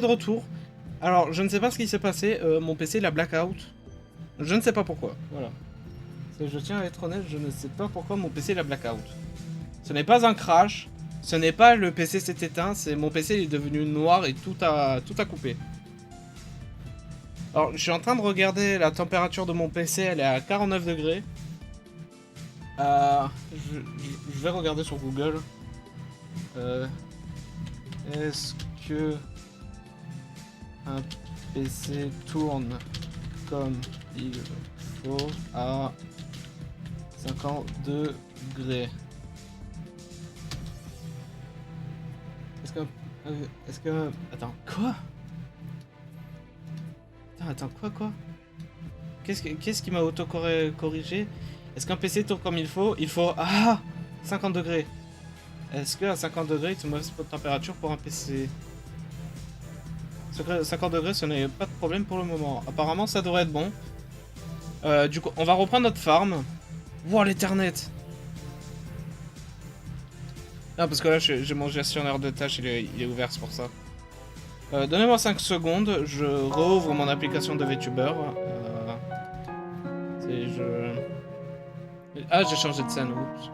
de retour. Alors, je ne sais pas ce qui s'est passé. Mon PC, il a blackout. Je ne sais pas pourquoi. Voilà. Je tiens à être honnête, je ne sais pas pourquoi mon PC, il a blackout. Ce n'est pas un crash. Ce n'est pas le PC s'est éteint. C'est mon PC, il est devenu noir et tout a coupé. Alors, je suis en train de regarder la température de mon PC. Elle est à 49 degrés. Je vais regarder sur Google. Est-ce que un PC tourne comme il faut à 50 degrés? Est-ce que... Attends, quoi? Attends, quoi? Qu'est-ce qui m'a auto-corrigé? Est-ce qu'un PC tourne comme il faut? Il faut... Ah! 50 degrés. Est-ce qu'à 50 degrés, c'est une mauvaise température pour un PC? 50 degrés, ce n'est pas de problème pour le moment. Apparemment, ça devrait être bon. Du coup, on va reprendre notre farm. Wow, l'Ethernet! Ah, parce que là, j'ai mon gestionnaire de tâches, il est ouvert, c'est pour ça. Donnez-moi 5 secondes, je rouvre mon application de VTuber. Ah, j'ai changé de scène, oups.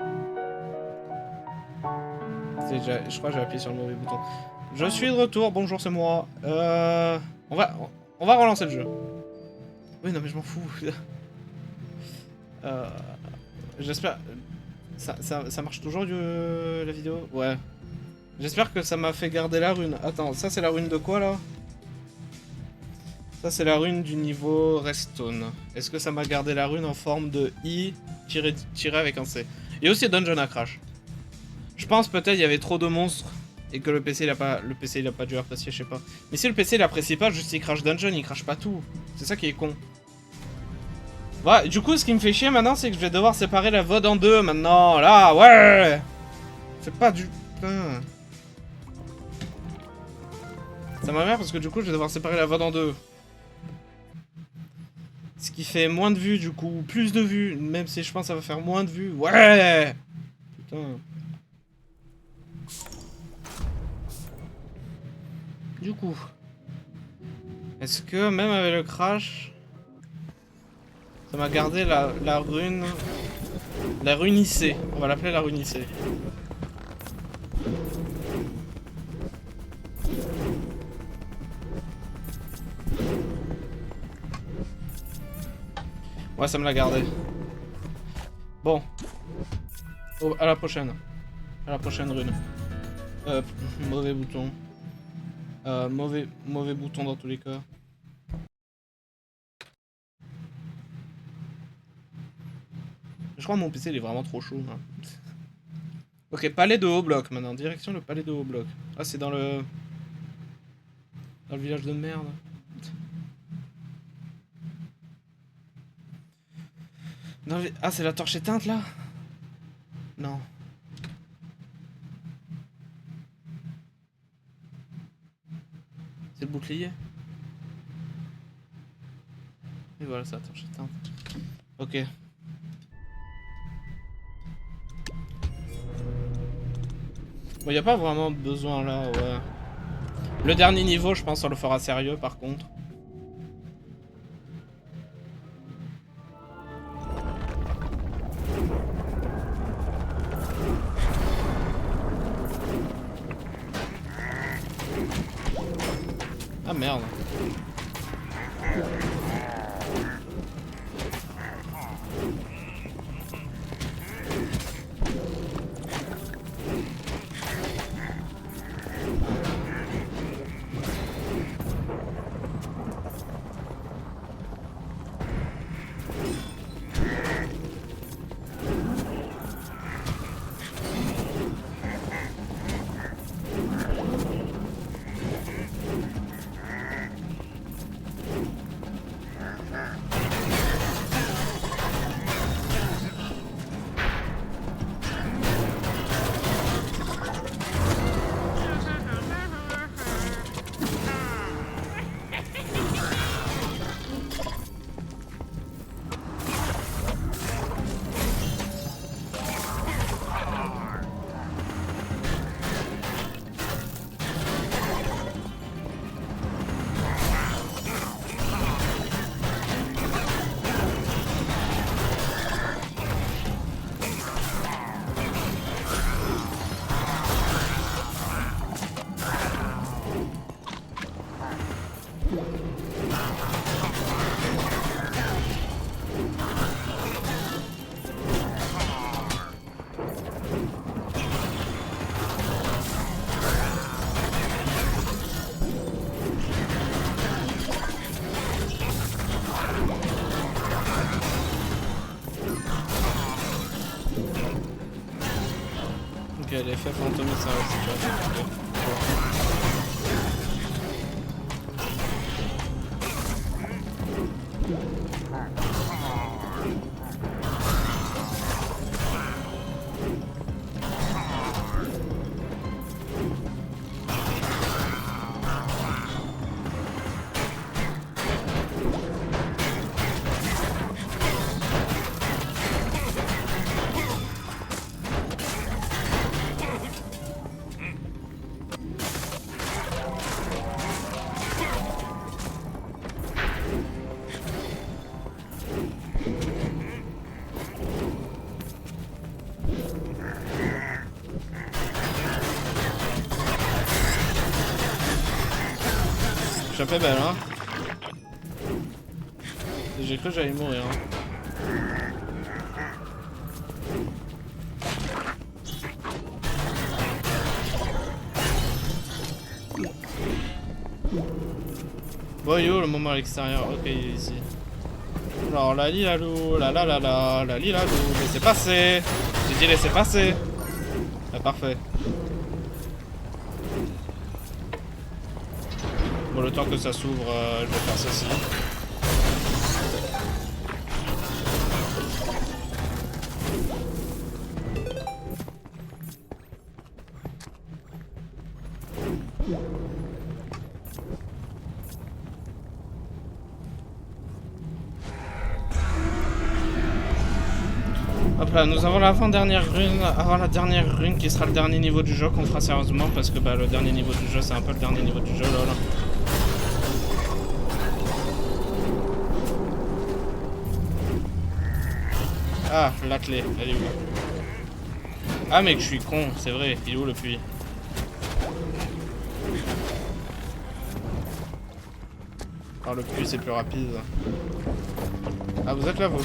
Je crois que j'ai appuyé sur le mauvais bouton. Je suis de retour, bonjour, c'est moi. On va relancer le jeu. Oui, non, mais je m'en fous. J'espère... Ça marche toujours, la vidéo? Ouais. J'espère que ça m'a fait garder la rune. Attends, ça c'est la rune de quoi, là? Ça c'est la rune du niveau Redstone. Est-ce que ça m'a gardé la rune en forme de I tiré avec un C? Et aussi Dungeon à Crash. Je pense peut-être il y avait trop de monstres et que le PC il a pas dû apprécier, je sais pas. Mais si le PC il apprécie pas, juste il crash Dungeon, il crash pas tout. C'est ça qui est con. Ouais, du coup ce qui me fait chier maintenant c'est que je vais devoir séparer la VOD en deux maintenant. Là, ouais. C'est pas du... Putain. Ça m'emmerde parce que du coup je vais devoir séparer la VOD en deux. Ce qui fait moins de vues du coup, plus de vues, même si je pense que ça va faire moins de vues. Ouais. Putain. Du coup, est-ce que même avec le crash, ça m'a gardé la rune IC. On va l'appeler la rune IC. Ouais, ça me l'a gardé. Bon. À la prochaine. À la prochaine rune. Mauvais bouton. Mauvais bouton dans tous les cas. Je crois que mon PC il est vraiment trop chaud. Hein. Ok, palais de haut bloc maintenant. Direction le palais de haut bloc. Ah, c'est dans le... Dans le village de merde. Non, mais... Ah, c'est la torche éteinte là? Non. C'est le bouclier. Et voilà, c'est la torche éteinte. Ok. Bon, y a pas vraiment besoin là, ouais. Le dernier niveau, je pense, on le fera sérieux par contre. Ah merde. l'effet fantôme ça aussi, tu vois. Je suis un peu belle, hein. J'ai cru que j'allais mourir. Hein. Bon yo, le moment à l'extérieur. Ok, il est ici. Alors la li la lou, la li la lou. Laissez passer. J'ai dit laissez passer. Ah, parfait. Bon, le temps que ça s'ouvre, je vais faire ceci. Hop là, nous avons l'avant-dernière rune, avant la dernière rune qui sera le dernier niveau du jeu qu'on fera sérieusement parce que bah, le dernier niveau du jeu c'est un peu le dernier niveau du jeu lol. Ah, la clé, elle est où? Ah mec, je suis con, c'est vrai, il est où le puits? Ah, le puits c'est plus rapide. Ah, vous êtes là vous?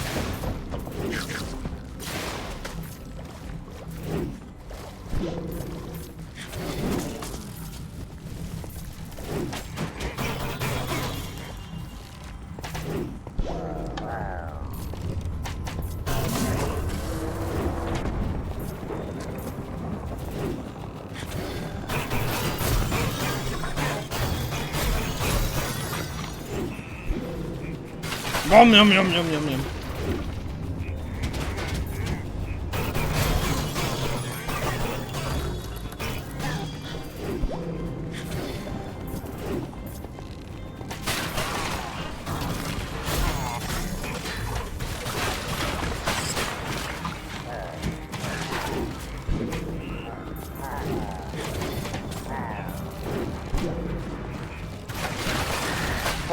Oh miam miam miam miam miam.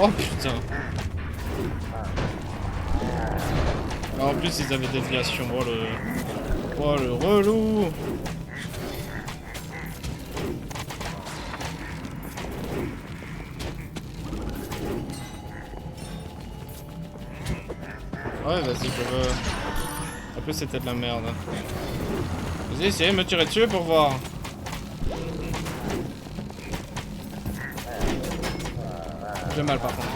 Oh putain. En plus ils avaient déviation, oh le relou. Ouais vas-y je veux. En plus c'était de la merde. Vas-y essayez de me tirer dessus pour voir. J'ai mal par contre.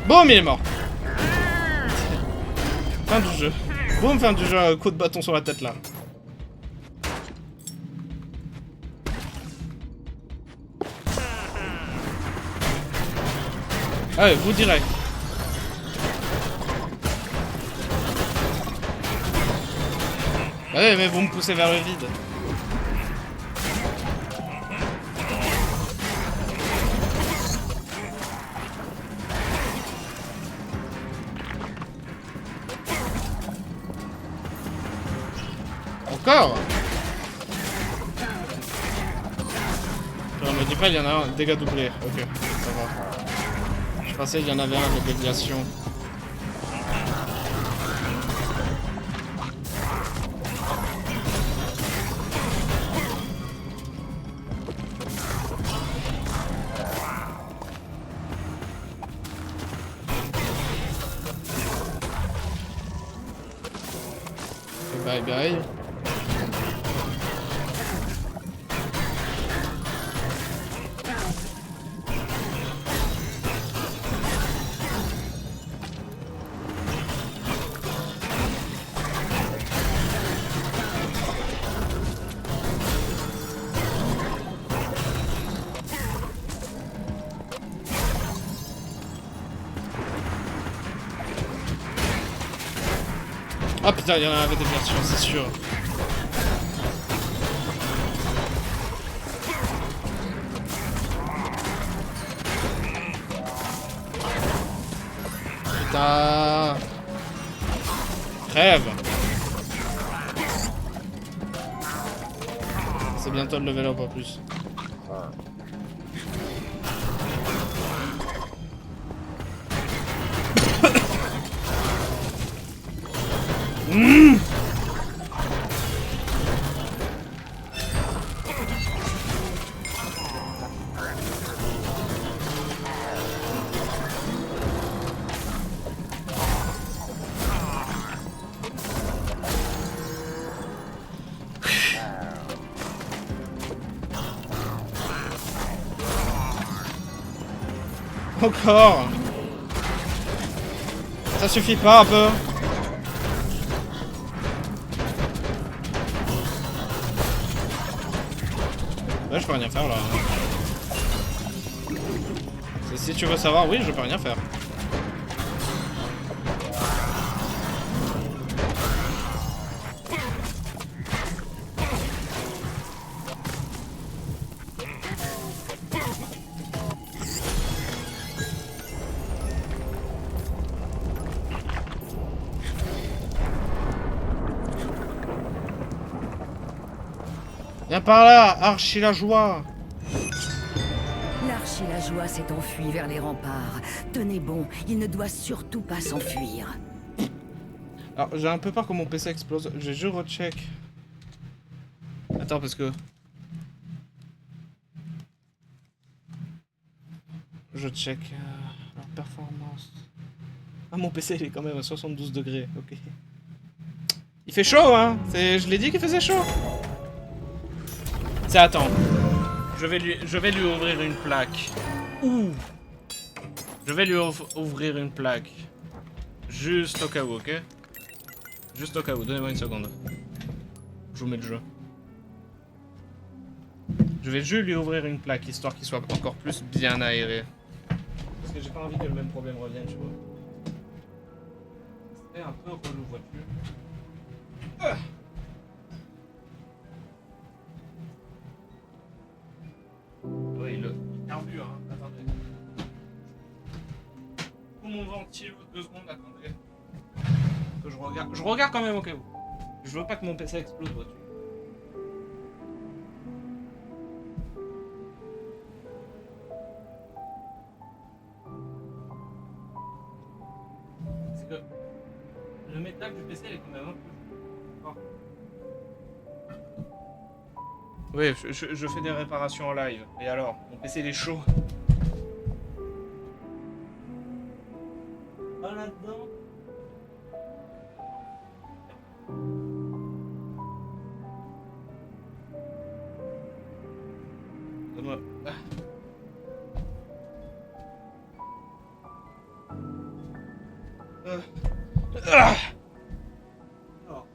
Boum, il est mort. Fin du jeu. Boum, fin du jeu, un coup de bâton sur la tête là. Allez, vous direct. Allez, mais vous me poussez vers le vide. Encore? Me dis pas il y en a un, dégâts doublés. Ok, ça va. Je pensais qu'il y en avait un de déviation. Bye bye. Ah putain, il y en avait des versions, c'est sûr. Putain. Crève. C'est bientôt le level up en plus. Encore. Ça suffit pas un peu. Ouais, je peux rien faire là. Si tu veux savoir, oui, je peux rien faire. Viens par là, Archie la joie. L'archi la joie s'est enfui vers les remparts. Tenez bon, il ne doit surtout pas s'enfuir. Alors, j'ai un peu peur que mon PC explose. Je recheck. Attends, parce que... Je check leur performance. Ah, mon PC, il est quand même à 72 degrés. Ok. Il fait chaud, hein. Je l'ai dit qu'il faisait chaud. C'est attends. Je vais lui ouvrir une plaque. Ouh. Je vais lui ouvrir une plaque. Juste au cas où, ok? Juste au cas où, donnez-moi une seconde. Je vous mets le jeu. Je vais juste lui ouvrir une plaque, histoire qu'il soit encore plus bien aéré. Parce que j'ai pas envie que le même problème revienne, tu vois. C'est un peu relou, vois-tu. Oui, le carbure, hein. Attendez. Pour mon ventil, 2 secondes, attendez. Que je regarde. Je regarde quand même au cas où. Je veux pas que mon PC explose, vois-tu. C'est que le métal du PC, il est quand même un peu fort. Oui, je fais des réparations en live. Et alors, mon PC il est chaud. Pas là-dedans. Donne-moi. Ah. Alors.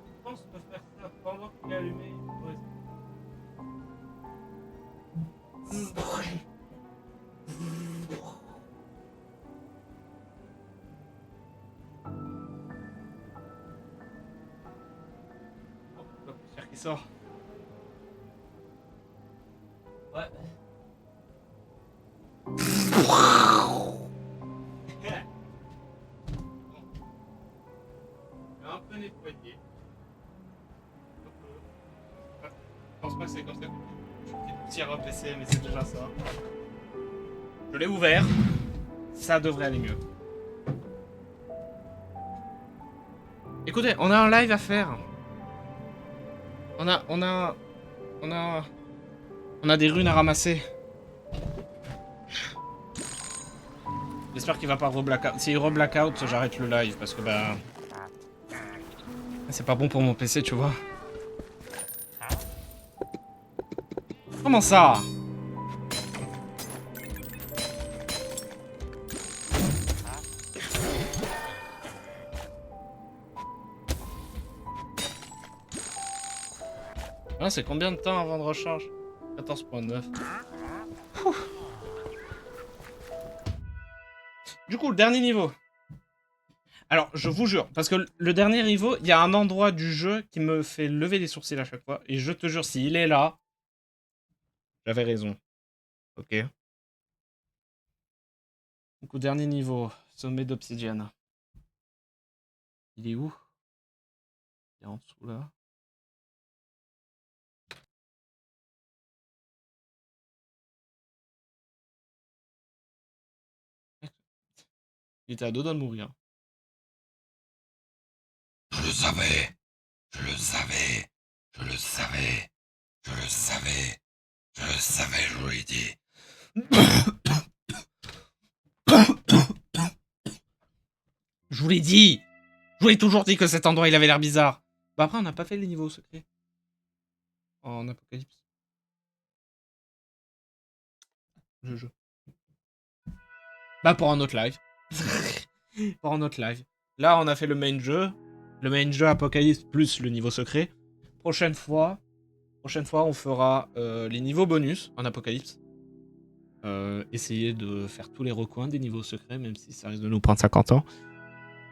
Je pense qu'on peut faire ça pendant qu'il est allumé. Ouais. La poussière qui sort. Ouais. Un peu nettoyé. Je pense pas que c'est comme ça que je fais une poussière au PC, mais c'est déjà ça. Je l'ai ouvert. Ça devrait aller mieux. Écoutez, on a un live à faire. On a des runes à ramasser. J'espère qu'il va pas re-blackout. S'il re-blackout, j'arrête le live parce que bah... c'est pas bon pour mon PC, tu vois. Comment ça? Ah, c'est combien de temps avant de recharge? 14.9. Du coup, le dernier niveau. Alors, je vous jure, parce que le dernier niveau, il y a un endroit du jeu qui me fait lever les sourcils à chaque fois. Et je te jure, s'il est là, j'avais raison. Ok. Donc, au dernier niveau, sommet d'obsidienne. Il est où? Il est en dessous, là. Il était à deux doigts de mourir. Je le savais. Je le savais. Je le savais. Je le savais. Je le savais, je vous l'ai dit. Je vous l'ai dit! Je vous l'ai toujours dit que cet endroit, il avait l'air bizarre. Bah après, on n'a pas fait les niveaux secrets. En Apocalypse. Le jeu. Bah pour un autre live. Pour un autre live. Là, on a fait le main jeu. Le main jeu Apocalypse plus le niveau secret. Prochaine fois, on fera les niveaux bonus en Apocalypse. Essayer de faire tous les recoins des niveaux secrets, même si ça risque de nous prendre 50 ans.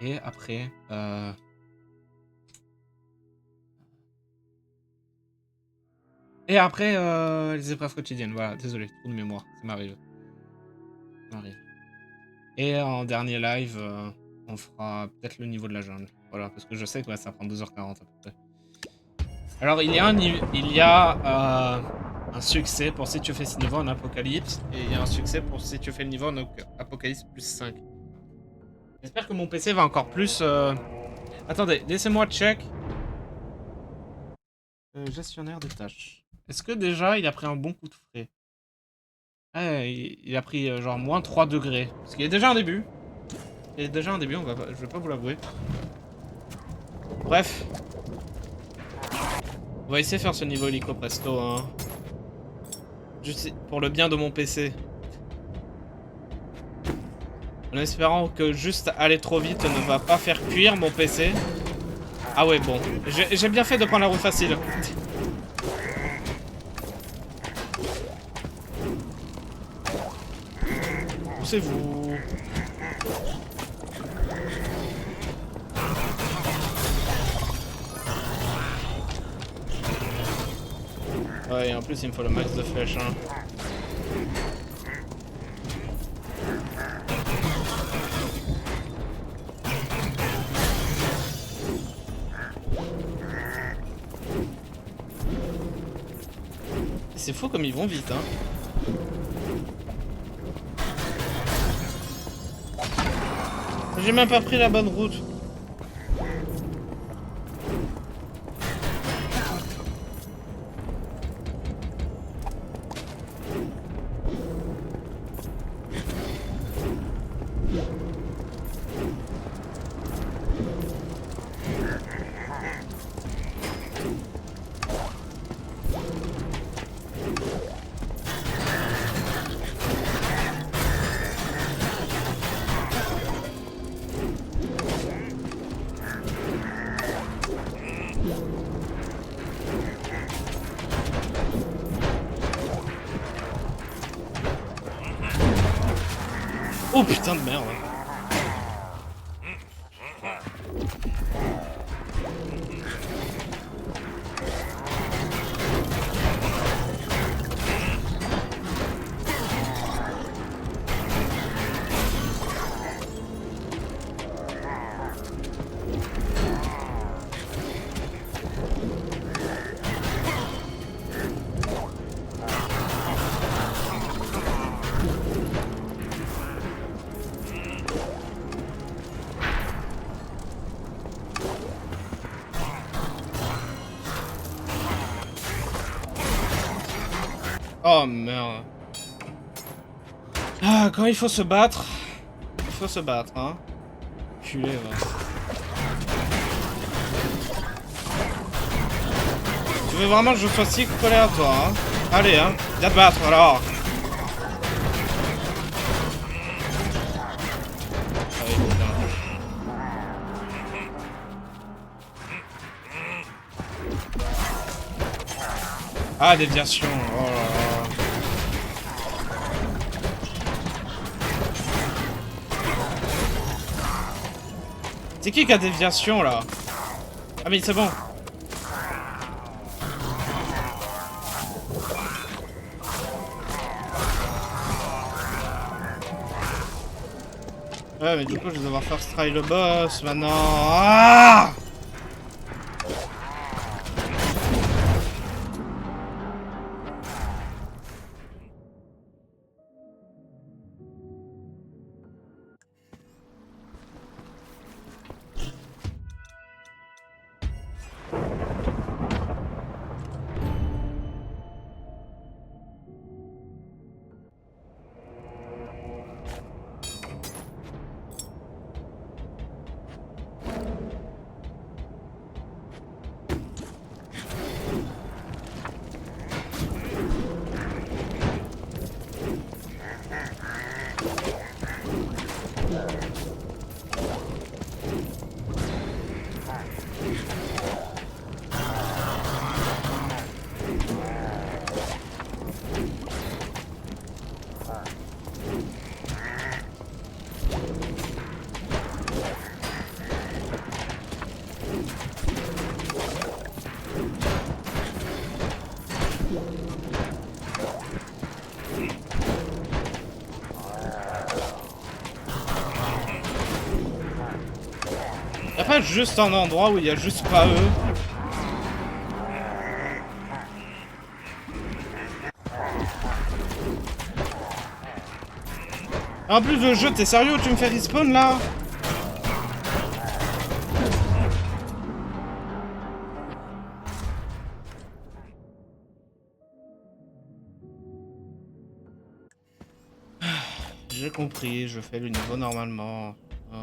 Et après... les épreuves quotidiennes. Voilà, désolé, trou de mémoire, ça m'arrive. Et en dernier live, on fera peut-être le niveau de la jungle. Voilà, parce que je sais que ouais, ça prend 2h40 à peu près. Alors, il y a un succès pour si tu fais ce niveau en Apocalypse, et il y a un succès pour si tu fais le niveau en Apocalypse plus 5. J'espère que mon PC va encore plus... Attendez, laissez-moi check. Gestionnaire des tâches. Est-ce que déjà, il a pris un bon coup de frais? Ouais, il a pris genre moins 3 degrés. Ce qui est déjà un début. Je vais pas vous l'avouer. Bref. On va essayer de faire ce niveau hélico presto, hein. Juste pour le bien de mon PC. En espérant que juste aller trop vite ne va pas faire cuire mon PC. Ah ouais, bon. J'ai bien fait de prendre la route facile. Poussez-vous. Ouais, et en plus, il me faut le max de flèches, hein. C'est fou comme ils vont vite, hein. J'ai même pas pris la bonne route. Oh putain de merde. Oh merde. Ah, quand il faut se battre, soit se battre, hein. Culé, va. Tu veux vraiment que je sois si collé à toi, hein? Allez, hein. Viens te battre, alors. Ah, déviation. Oh là là. C'est qui a déviation là? Ah mais c'est bon. Ouais mais du coup je vais devoir first try le boss maintenant. Ah! Y'a pas juste un endroit où il y a juste pas eux? En plus de jeu, t'es sérieux, tu me fais respawn là? J'ai compris, je fais le niveau normalement. Oh.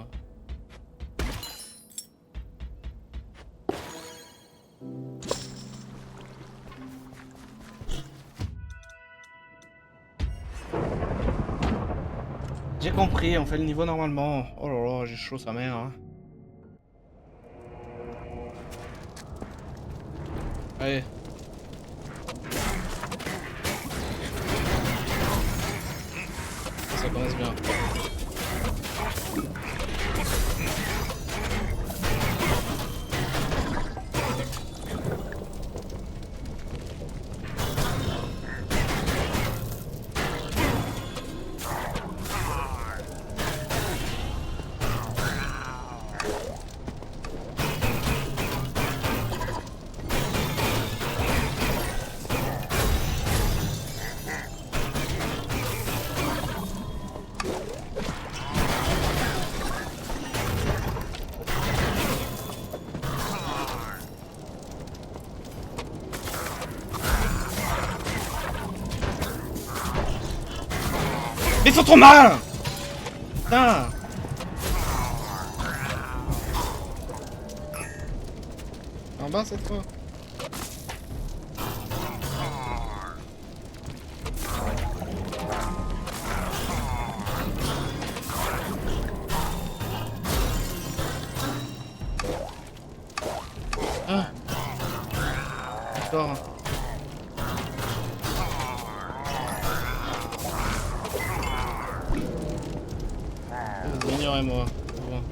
J'ai compris, on fait le niveau normalement. Oh là là, j'ai chaud sa mère. Hein. Allez. Ça commence bien. Ils sont trop mal! Putain! En bas cette fois. Ah! D'accord. Ignorez-moi. Bon.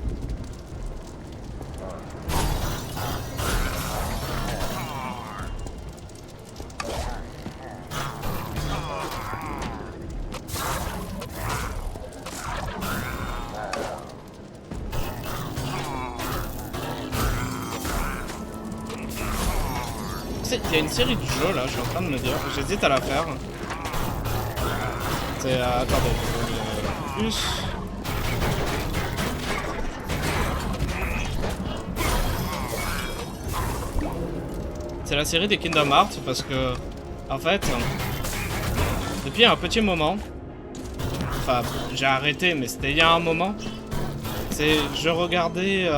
Il y a une série de jeux là, je suis en train de me dire. J'hésite à la faire. C'est. Attendez, je vais plus. C'est la série des Kingdom Hearts parce que, en fait, depuis un petit moment, enfin, j'ai arrêté, mais c'était il y a un moment, Je regardais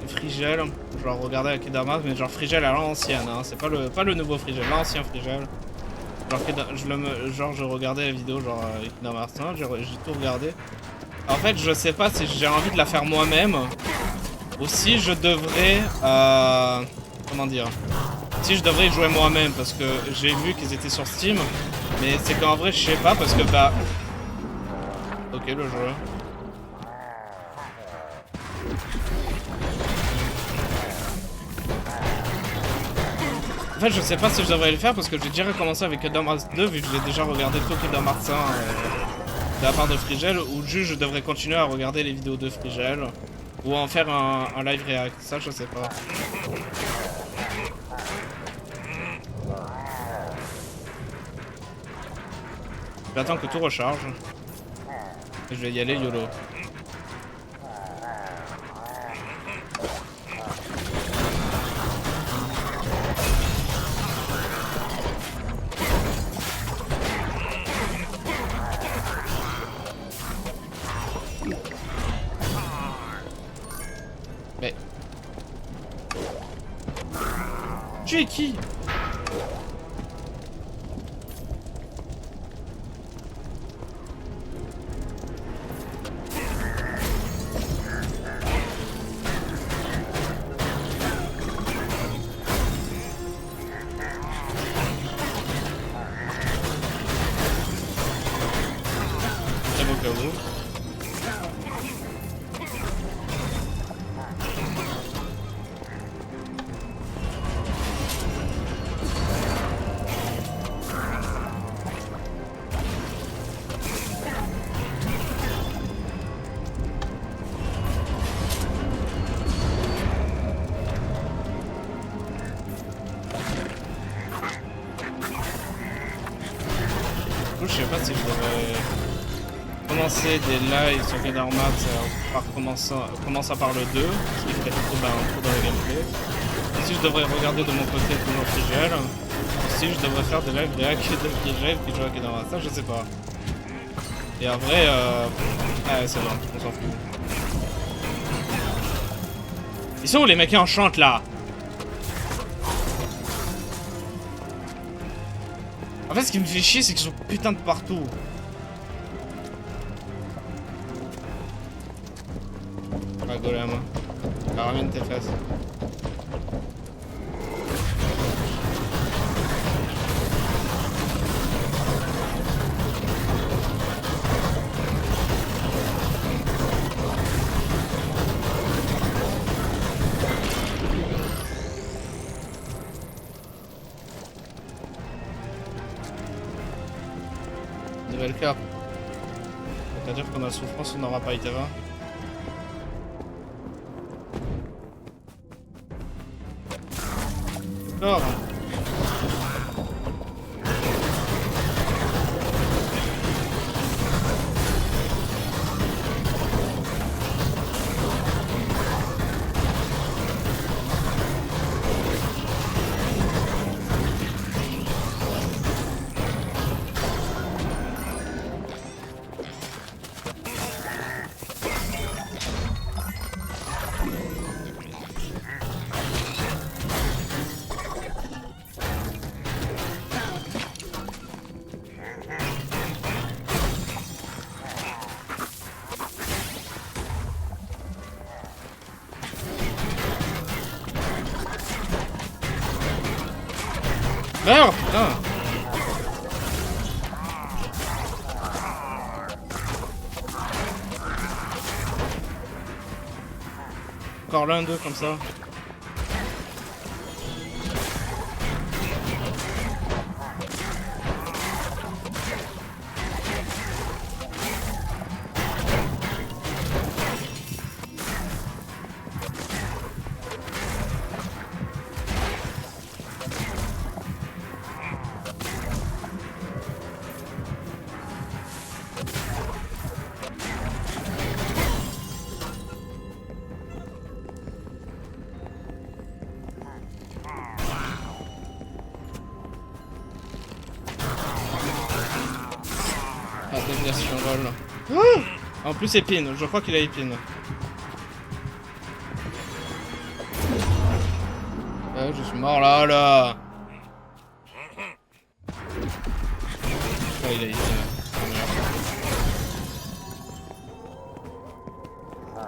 Frigel, je regardais avec Edamas, mais genre Frigel à l'ancienne, hein, c'est pas le nouveau Frigel, l'ancien Frigel. Genre je regardais la vidéo genre avec Edamas, j'ai tout regardé. En fait je sais pas si j'ai envie de la faire moi-même, ou si je devrais, comment dire, si je devrais jouer moi-même, parce que j'ai vu qu'ils étaient sur Steam, mais c'est qu'en vrai je sais pas, parce que bah... Ok le jeu. En fait, je sais pas si je devrais le faire parce que j'ai déjà recommencé avec Kingdom Hearts 2 vu que j'ai déjà regardé tout Kingdom Hearts 1 de la part de Frigel, ou juste je devrais continuer à regarder les vidéos de Frigel ou en faire un live react, ça je sais pas. J'attends que tout recharge et je vais y aller YOLO. Mais... Tu es qui? C'est bon cas où. Je sais pas si je devrais commencer des lives sur Kingdom Hearts par commençant par le 2, ce qui ferait trop dans le gameplay. Si je devrais regarder de mon côté toujours Frigel, si je devrais faire des lives réac de Frigel qui joue à Kingdom Hearts, ça je sais pas. Et en vrai, ouais c'est bon, on s'en fout. Ils sont où les mecs qui enchantent là? En fait, ce qui me fait chier, c'est qu'ils sont putain de partout. Ah, golem. Ramène tes fesses. Nouvelle carte. C'est-à-dire qu'on a souffrance, on n'aura pas été là. D'accord. Meurs, putain. Encore l'un d'eux comme ça. Ah, déviation vol. En plus épine, je crois qu'il a épine. Ouais, je suis mort là, là. Ah, il a été...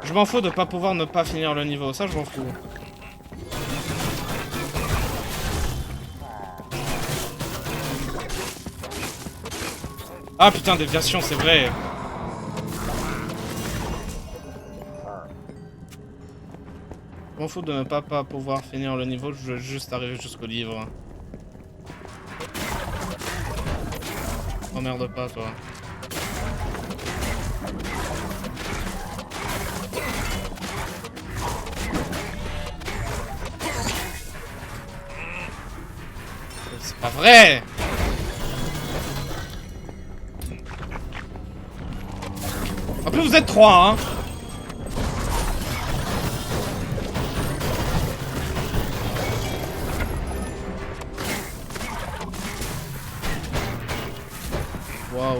Je m'en fous de pas pouvoir ne pas finir le niveau, ça je m'en fous. Ah putain, déviation, c'est vrai. Je m'en fous de ne pas pouvoir finir le niveau, je veux juste arriver jusqu'au livre. Emmerde pas, toi. C'est pas vrai! En plus, vous êtes 3, hein! Waouh!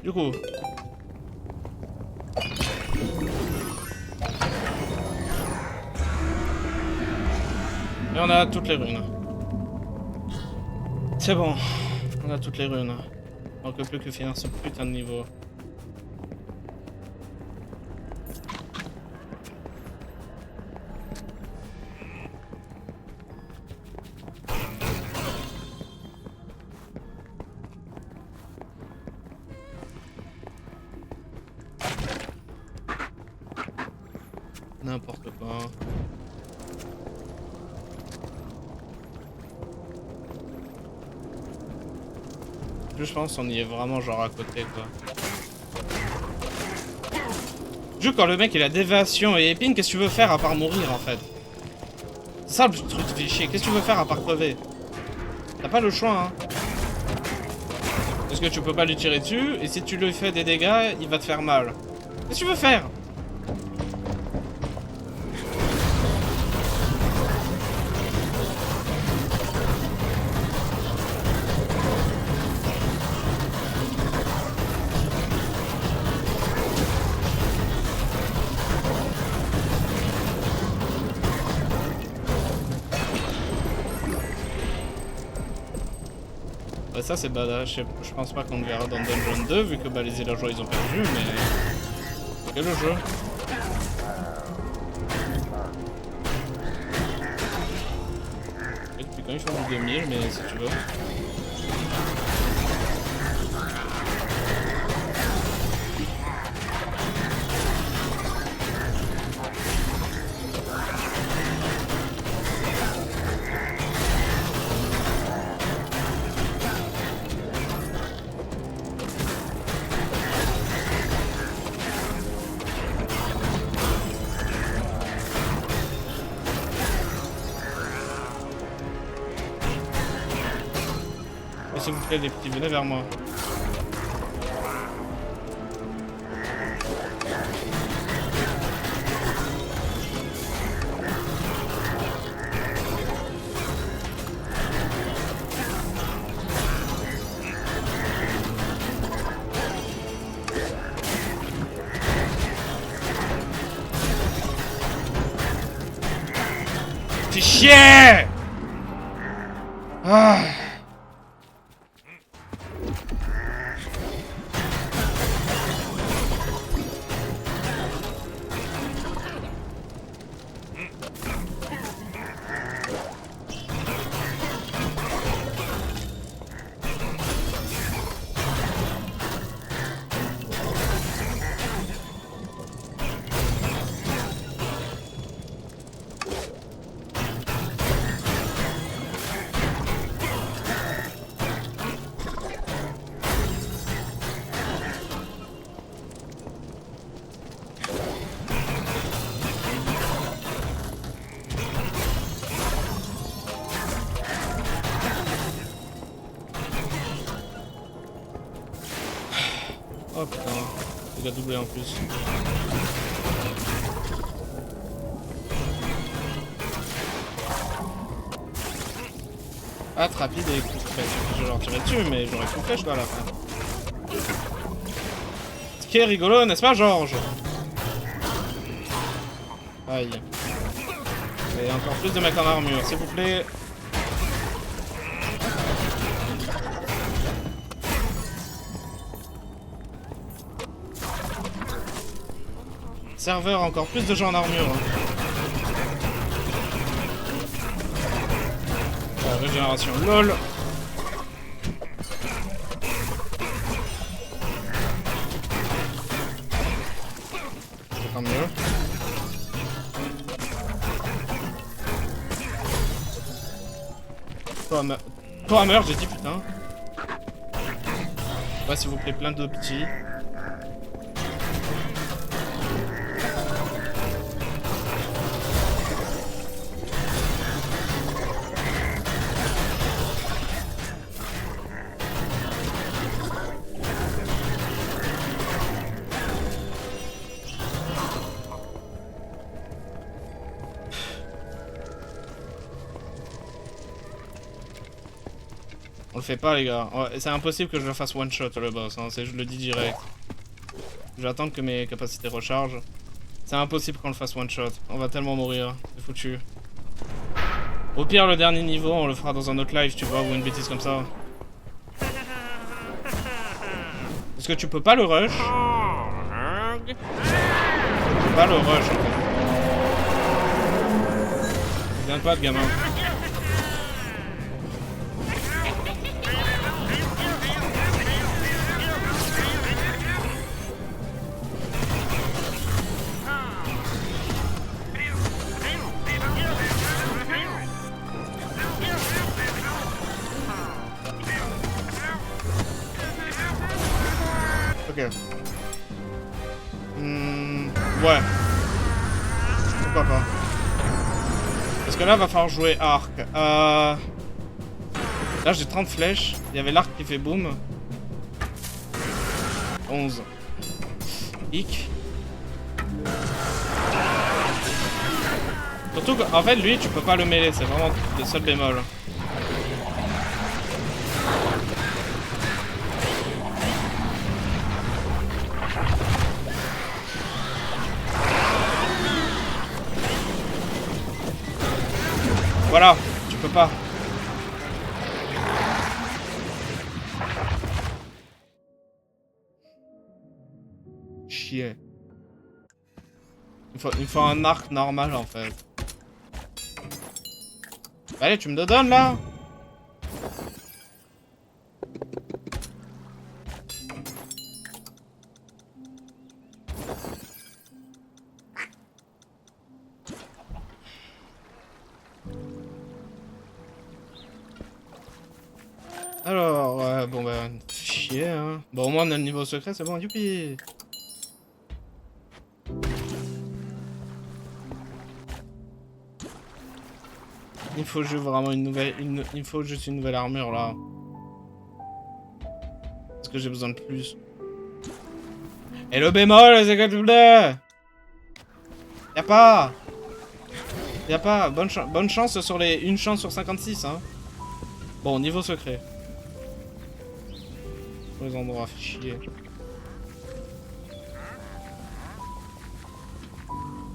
Du coup... Et on a toutes les runes. C'est bon, on a toutes les runes. Il manque plus que finir ce putain de niveau. N'importe quoi. Je pense qu'on y est vraiment genre à côté quoi. Juste quand le mec il a déviation et épine, qu'est-ce que tu veux faire à part mourir en fait? C'est ça le truc qui fait chier, qu'est-ce que tu veux faire à part crever? T'as pas le choix hein. Parce que tu peux pas lui tirer dessus, et si tu lui fais des dégâts, il va te faire mal. Qu'est-ce que tu veux faire? Bah ça c'est badass, je pense pas qu'on le verra dans Dungeon 2 vu que bah, les villageois ils ont perdu mais... Quel le jeu. Et depuis quand ils font du 2000 mais si tu veux. S'il vous plaît les petits, venez vers moi. Fais chier! Ah. Oh putain, il a doublé en plus. Hâte rapide et coup. Bah, je leur tirais dessus, mais j'aurais coup de flèche là à la fin. Ce qui est rigolo, n'est-ce pas, Georges? Aïe. Et encore plus de mecs en armure, s'il vous plaît. Serveur, encore plus de gens en armure. La régénération, lol. Tant mieux. Toi meurt, j'ai dit putain. Ouais, s'il vous plaît, plein de petits. On le fait pas les gars, c'est impossible que je le fasse one shot le boss, hein. Je le dis direct. J'attends que mes capacités rechargent. C'est impossible qu'on le fasse one shot, on va tellement mourir, c'est foutu. Au pire le dernier niveau on le fera dans un autre live tu vois, ou une bêtise comme ça. Parce que tu peux pas le rush. Tu peux pas le rush en fait. Viens pas de gamin. Ok. Ouais. Pourquoi pas. Parce que là, va falloir jouer arc. Là, j'ai 30 flèches. Il y avait l'arc qui fait boum. 11. Hic. Surtout qu'en fait, lui, tu peux pas le mêler. C'est vraiment le seul bémol. Voilà, tu peux pas. Chier. Il me faut un arc normal en fait. Allez, tu me le donnes là? Alors, bon bah, chier hein. Bon, au moins on a le niveau secret, c'est bon, youpi! Il faut juste vraiment une nouvelle, il faut juste une nouvelle armure là. Parce que j'ai besoin de plus. Et le bémol, c'est que tu voulais. Y'a pas. Bonne chance sur les... Une chance sur 56 hein. Bon, niveau secret. Les endroits, chier.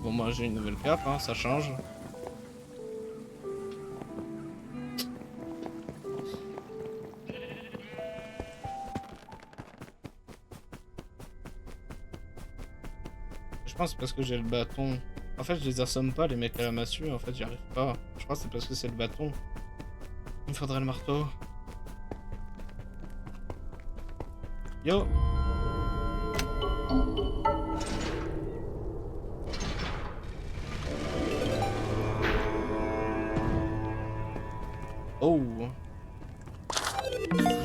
Bon, moi j'ai une nouvelle cape, hein, ça change. Je pense parce que j'ai le bâton. En fait, je les assomme pas, les mecs à la massue. En fait, j'y arrive pas. Je crois que c'est parce que c'est le bâton. Il me faudrait le marteau. Yo! Oh!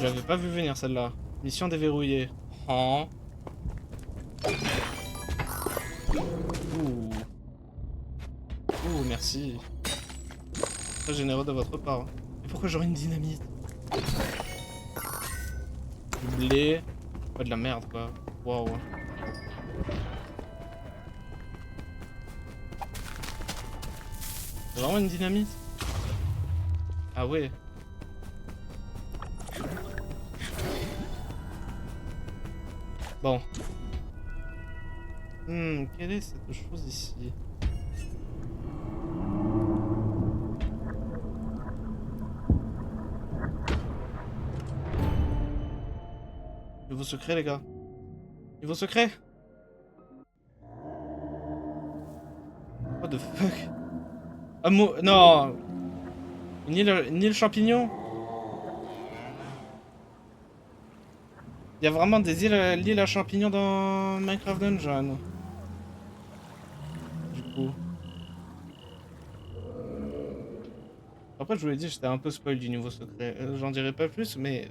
J'avais pas vu venir celle-là. Mission déverrouillée. Oh. Ouh. Ouh, merci. Très généreux de votre part. Mais pourquoi j'aurais une dynamite? Du blé. Pas de la merde quoi. Waouh. C'est vraiment une dynamite? Ah ouais. Bon. Quelle est cette chose ici? Niveau secret, les gars. Niveau secret. What the fuck? Ah, non. Une île champignon. Il y a vraiment des l'île à champignons dans Minecraft Dungeon. Du coup. Après, je vous l'ai dit, j'étais un peu spoil du niveau secret. J'en dirai pas plus, mais...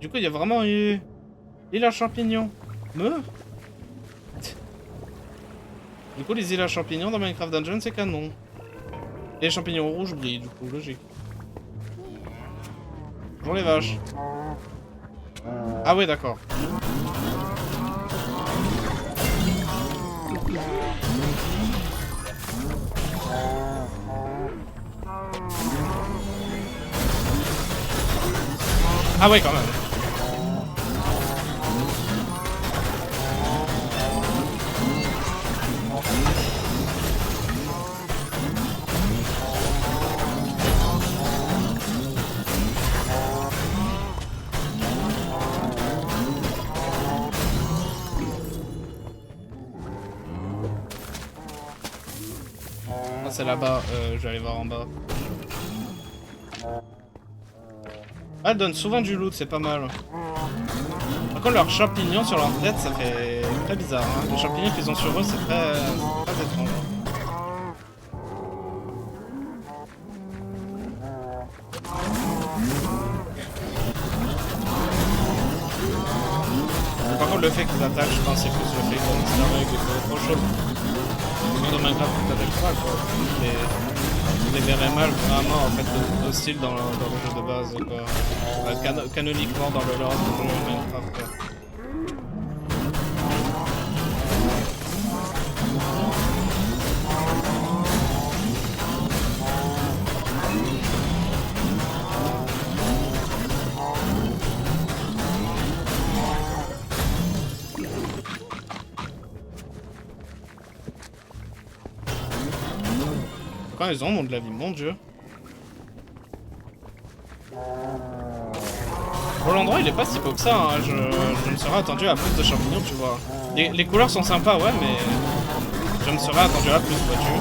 Du coup, il y a vraiment eu... l'île à champignons. Du coup, les îles à champignons dans Minecraft Dungeon, c'est canon. Et les champignons rouges brillent, du coup, logique. Bonjour les vaches. Ah ouais, d'accord. Ah ouais, quand même. Ah, c'est là-bas, je vais aller voir en bas. Ah, elles donnent souvent du loot, c'est pas mal. Par contre, leurs champignons sur leur tête, ça fait très bizarre. Hein. Les champignons qu'ils ont sur eux, c'est très étrange. Mais par contre, le fait qu'ils attaquent, je pense, c'est plus le fait qu'ils ont disparu que c'est trop chaud. Sinon, dans Minecraft, ils t'attaquent pas, quoi. Je les verrais mal vraiment en fait hostile dans le jeu de base quoi. Canoniquement dans le lore du jeu Minecraft quoi. Quand ils ont de la vie, mon dieu. Bon, l'endroit il est pas si beau que ça, hein. Je me serais attendu à plus de champignons, tu vois. Les couleurs sont sympas, ouais, mais je me serais attendu à plus, vois-tu.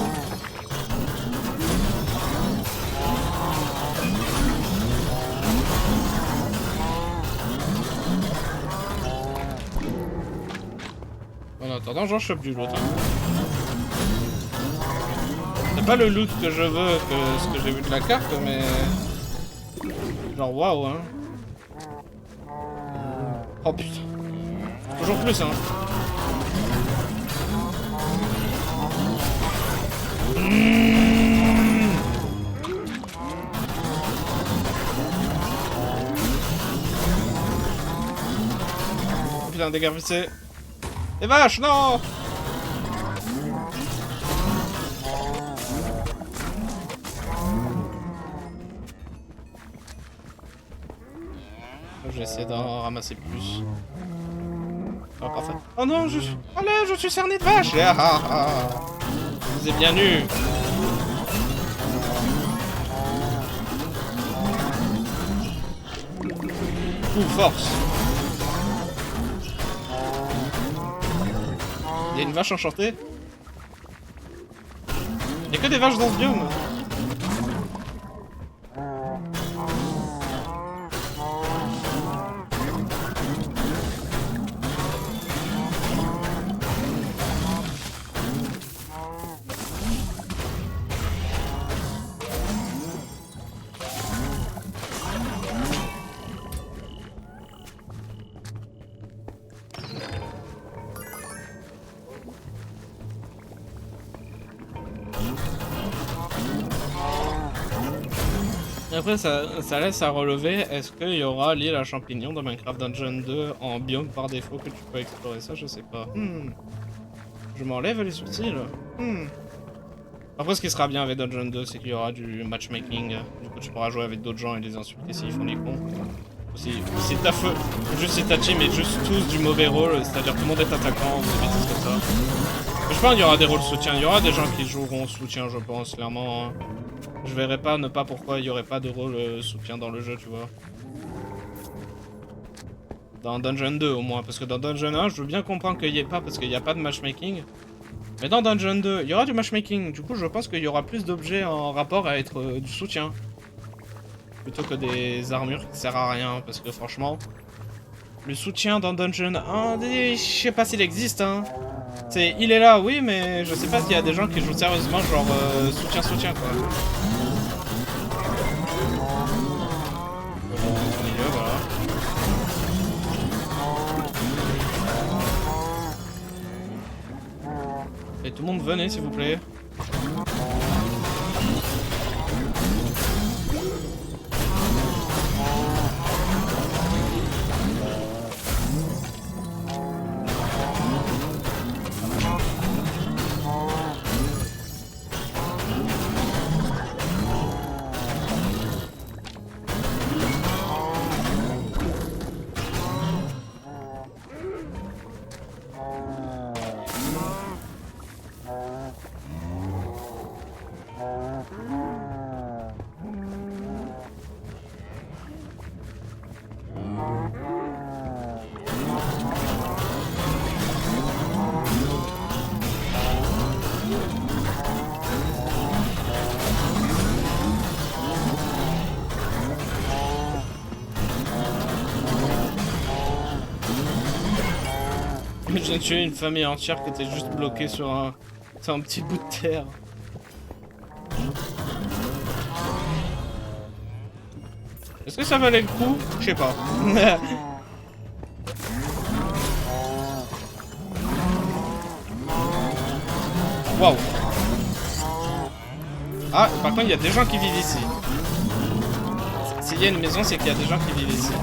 En attendant, j'en chope du loot. Hein. C'est pas le loot que je veux, que ce que j'ai vu de la carte, mais... Genre waouh, hein. Oh putain. Toujours plus, hein. Oh putain, dégâts vissés. Les vaches, non! Je vais essayer d'en ramasser plus. Oh, parfait. Oh non, allez, je suis cerné de vache! Ah, ah, ah. Je vous ai bien eu! Ouh, force! Il y a une vache enchantée? Il y a que des vaches dans ce biome! Après, ça laisse à relever, est-ce qu'il y aura l'île à champignons dans Minecraft Dungeon 2 en biome par défaut que tu peux explorer ça, je sais pas. Je m'enlève les sourcils. Après, ce qui sera bien avec Dungeon 2, c'est qu'il y aura du matchmaking. Du coup, tu pourras jouer avec d'autres gens et les insulter s'ils font les cons. Si ta feu, juste si ta team est juste tous du mauvais rôle, c'est-à-dire tout le monde est attaquant ou des bêtises comme ça. Mais je pense qu'il y aura des rôles soutien, il y aura des gens qui joueront soutien, je pense, clairement. Hein. Je verrai pas, ne pas pourquoi il y aurait pas de rôle soutien dans le jeu, tu vois. Dans Dungeon 2 au moins, parce que dans Dungeon 1, je veux bien comprendre qu'il n'y ait pas, parce qu'il n'y a pas de matchmaking. Mais dans Dungeon 2, il y aura du matchmaking, du coup je pense qu'il y aura plus d'objets en rapport à être du soutien. Plutôt que des armures qui servent à rien, parce que franchement... Le soutien dans Dungeon 1, je sais pas s'il existe, hein. Il est là, oui, mais je sais pas s'il y a des gens qui jouent sérieusement, genre soutien, quoi. Au milieu, voilà. Et tout le monde venez, s'il vous plaît. J'ai tué une famille entière qui était juste bloquée sur un petit bout de terre. Est-ce que ça valait le coup? Je sais pas. Waouh. Ah, par contre, il y a des gens qui vivent ici. S'il y a une maison, c'est qu'il y a des gens qui vivent ici.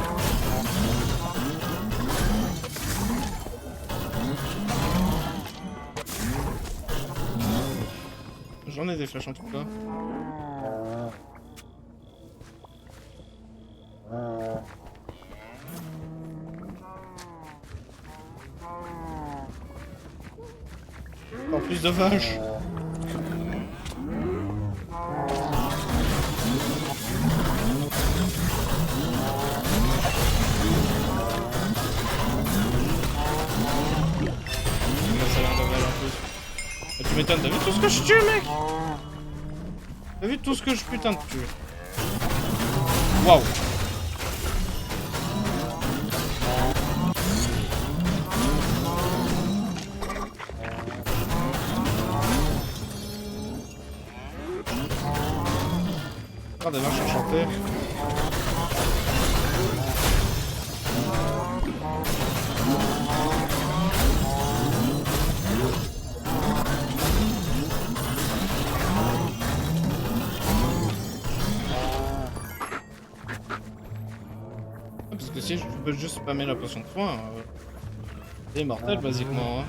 J'en ai des flèches en tout cas. En plus de vaches. Tu m'étonnes, t'as vu tout ce que je tue, mec? T'as vu tout ce que je putain de tue? Waouh! Oh, des vaches enchantées. Parce que si je peux juste spammer la potion de soin, c'est immortel basiquement. Hein.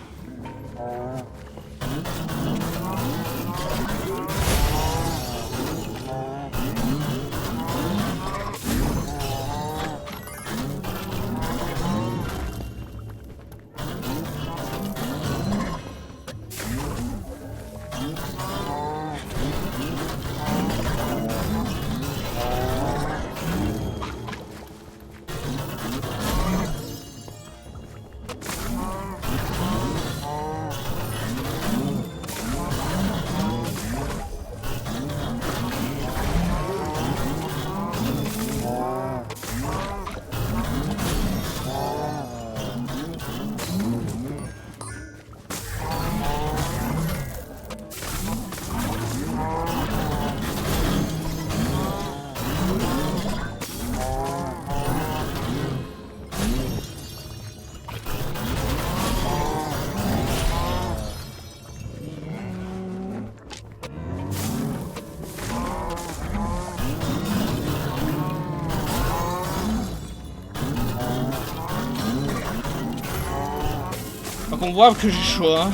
Faut qu'on voit que j'ai chaud, hein.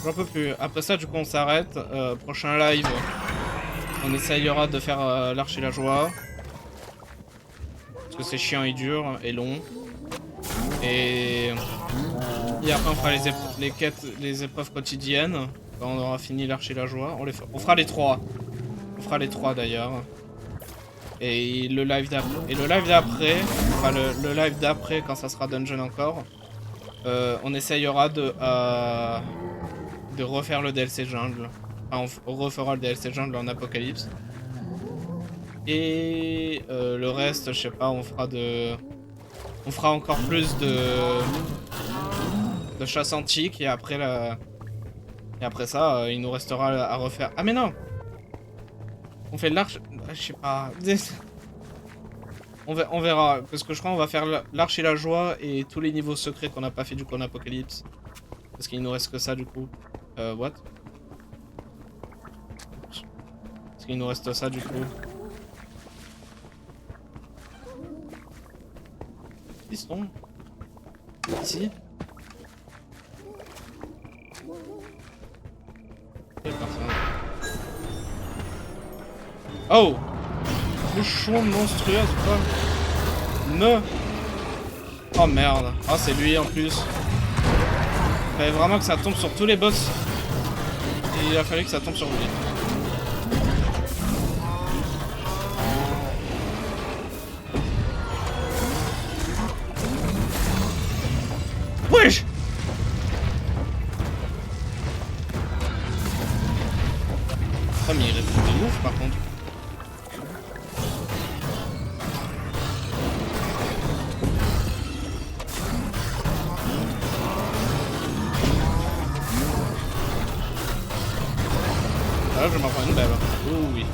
J'en peux plus. Après ça, du coup, on s'arrête. Prochain live, on essayera de faire l'arche et la joie. Parce que c'est chiant et dur et long. Et après on fera les quêtes, les épreuves quotidiennes. Quand on aura fini l'arche et la joie. On fera les 3. On fera les 3 d'ailleurs. Et le live d'après, enfin le live d'après quand ça sera dungeon encore, on essayera de refaire le DLC jungle. Enfin, on refera le DLC jungle en apocalypse. Et le reste, je sais pas, on fera encore plus de chasse antique et après ça, il nous restera à refaire. Ah mais non, on fait l'arche, je sais pas. On verra, parce que je crois qu'on va faire l'arche et la joie et tous les niveaux secrets qu'on n'a pas fait du coup en apocalypse. Parce qu'il nous reste que ça du coup. What? Parce qu'il nous reste ça du coup. Piston. Ici. Et personne. Oh! Le chouan monstrueuse ou quoi? Ne! Oh merde. Ah, c'est lui en plus. Il fallait vraiment que ça tombe sur tous les boss. Et il a fallu que ça tombe sur lui. Wesh! Oh mais il reste de ouf par contre. Ah là je m'en prends une belle. Oh oui.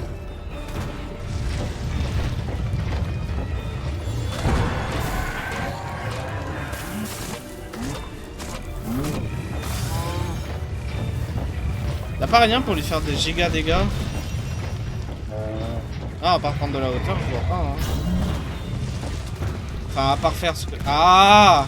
Y'a pas rien pour lui faire des giga dégâts? Ah, à part prendre de la hauteur, je vois pas. Hein. Enfin, à part faire ce que... Ah!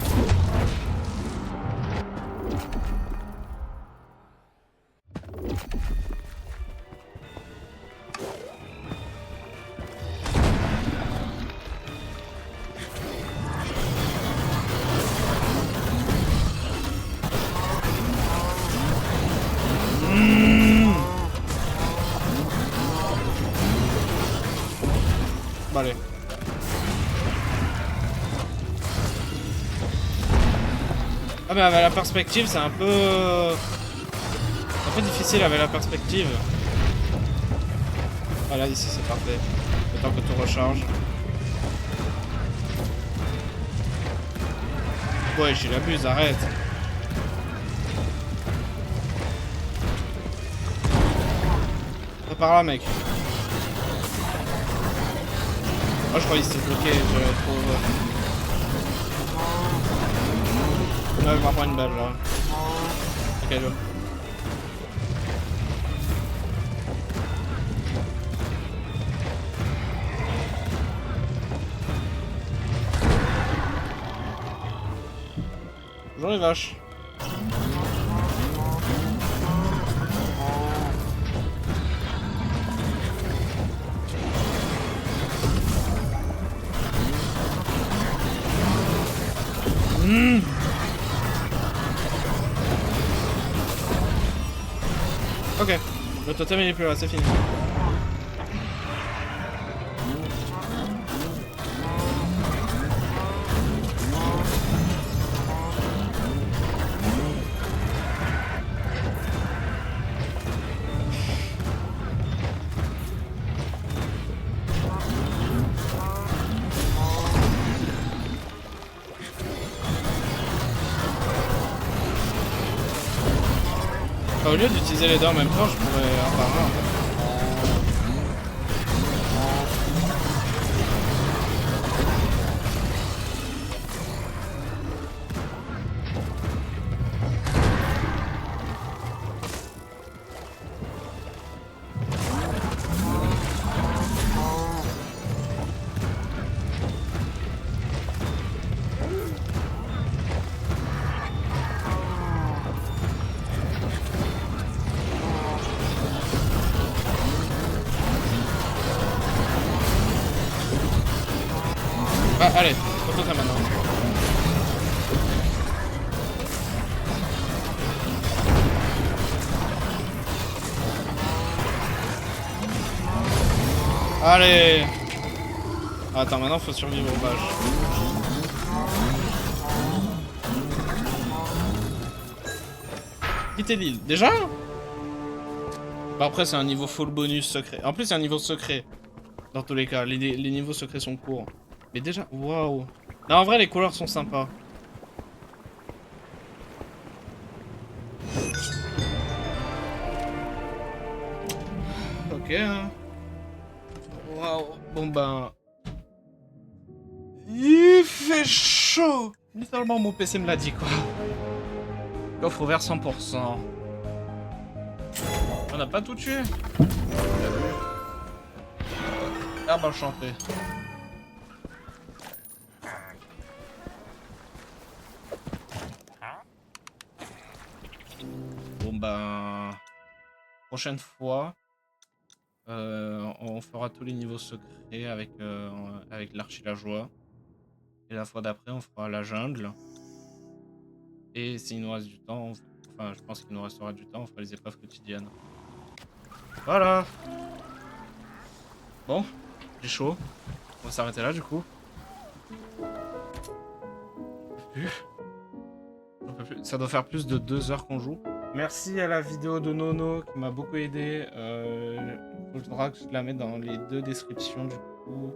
Bon, allez. Ah mais avec la perspective c'est un peu difficile avec la perspective. Voilà, ici c'est parfait. Le temps que tout recharge. Ouais, j'y l'abuse, arrête. Par là mec. Oh je croyais que c'était bloqué, j'avais trop... Là je m'en prends une balle là. Ok je... Bonjour les vaches. Ok, le totem il est plus là, c'est fini. Au lieu d'utiliser les deux en même temps, je pourrais en faire un en fait. Allez. Attends, maintenant faut survivre aux vaches. Quitter l'île. Déjà? Bah après c'est un niveau full bonus secret. En plus c'est un niveau secret. Dans tous les cas, les niveaux secrets sont courts. Mais déjà, waouh. Non, en vrai les couleurs sont sympas. Ok. Hein. Waouh. Bon ben... Il fait chaud. Littéralement mon PC me l'a dit quoi. Coffre ouvert 100%. On n'a pas tout tué. Herbe enchantée. Bon ben... Prochaine fois, on fera tous les niveaux secrets avec, avec l'archilageois. Et la fois d'après, on fera la jungle. Et s'il nous reste du temps, enfin je pense qu'il nous restera du temps, on fera les épreuves quotidiennes. Voilà. Bon, j'ai chaud. On va s'arrêter là du coup. J'en peux plus. Ça doit faire plus de 2 heures qu'on joue. Merci à la vidéo de Nono qui m'a beaucoup aidé. Il faudra que je la mette dans les 2 descriptions du coup.